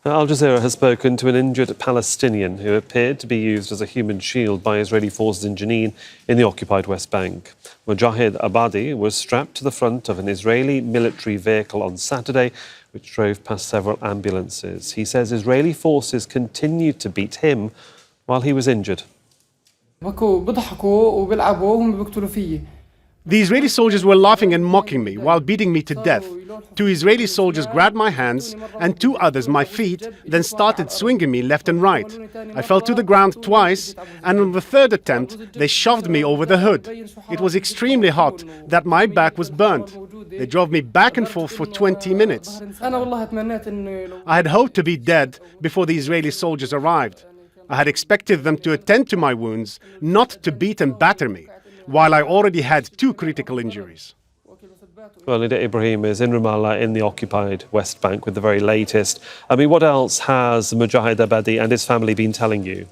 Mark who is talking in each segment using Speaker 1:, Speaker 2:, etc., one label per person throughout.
Speaker 1: Al Jazeera has spoken to an injured Palestinian who appeared to be used as a human shield by Israeli forces in Jenin in the occupied West Bank. Mujahed Abadi was strapped to the front of an Israeli military vehicle on Saturday, which drove past several ambulances. He says Israeli forces continued to beat him while he was injured.
Speaker 2: The Israeli soldiers were laughing and mocking me while beating me to death. 2 Israeli soldiers grabbed my hands and 2 others my feet, then started swinging me left and right. I fell to the ground twice, and on the 3rd attempt, they shoved me over the hood. It was extremely hot that my back was burnt. They drove me back and forth for 20 minutes. I had hoped to be dead before the Israeli soldiers arrived. I had expected them to attend to my wounds, not to beat and batter me, while I already had 2 critical injuries.
Speaker 1: Well, Nida, Ibrahim is in Ramallah in the occupied West Bank with the very latest. I mean, what else has Mujahed Abadi and his family been telling you?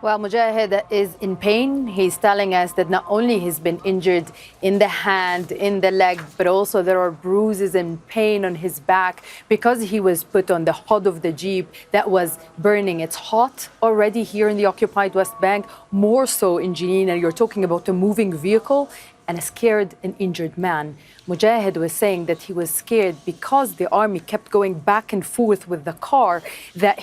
Speaker 3: Well, Mujahed is in pain. He's telling us that not only he's been injured in the hand, in the leg, but also there are bruises and pain on his back because he was put on the hood of the Jeep that was burning. It's hot already here in the occupied West Bank, more so in Jenin. And you're talking about a moving vehicle and a scared and injured man. Mujahed was saying that he was scared because the army kept going back and forth with the car, that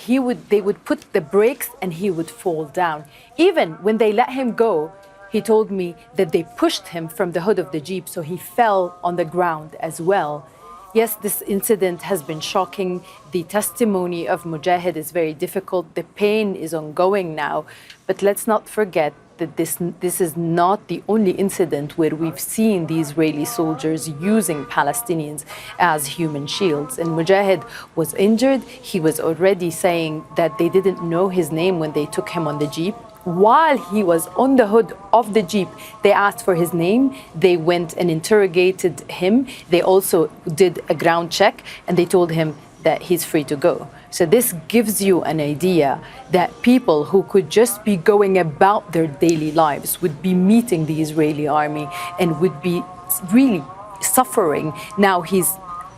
Speaker 3: they would put the brakes and he would fall down. Even when they let him go, he told me that they pushed him from the hood of the Jeep, so he fell on the ground as well. Yes, this incident has been shocking. The testimony of Mujahed is very difficult. The pain is ongoing now. But let's not forget that this is not the only incident where we've seen the Israeli soldiers using Palestinians as human shields. And Mujahed was injured. He was already saying that they didn't know his name when they took him on the Jeep. While he was on the hood of the Jeep, they asked for his name. They went and interrogated him. They also did a ground check, and they told him that he's free to go. So this gives you an idea that people who could just be going about their daily lives would be meeting the Israeli army and would be really suffering. Now he's,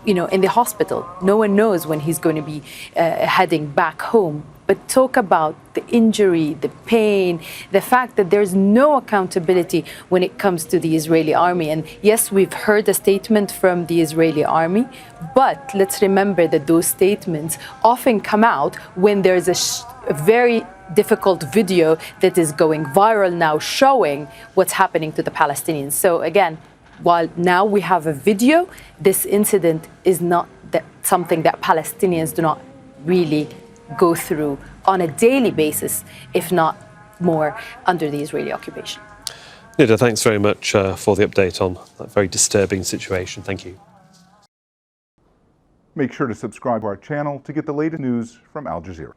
Speaker 3: in the hospital. No one knows when he's going to be heading back home. But talk about the injury, the pain, the fact that there's no accountability when it comes to the Israeli army. And yes, we've heard a statement from the Israeli army, but let's remember that those statements often come out when there's a very difficult video that is going viral now showing what's happening to the Palestinians. So again, while now we have a video, this incident is not something that Palestinians do not really go through on a daily basis, if not more, under the Israeli occupation.
Speaker 1: Nida, thanks very much for the update on that very disturbing situation. Thank you.
Speaker 4: Make sure to subscribe to our channel to get the latest news from Al Jazeera.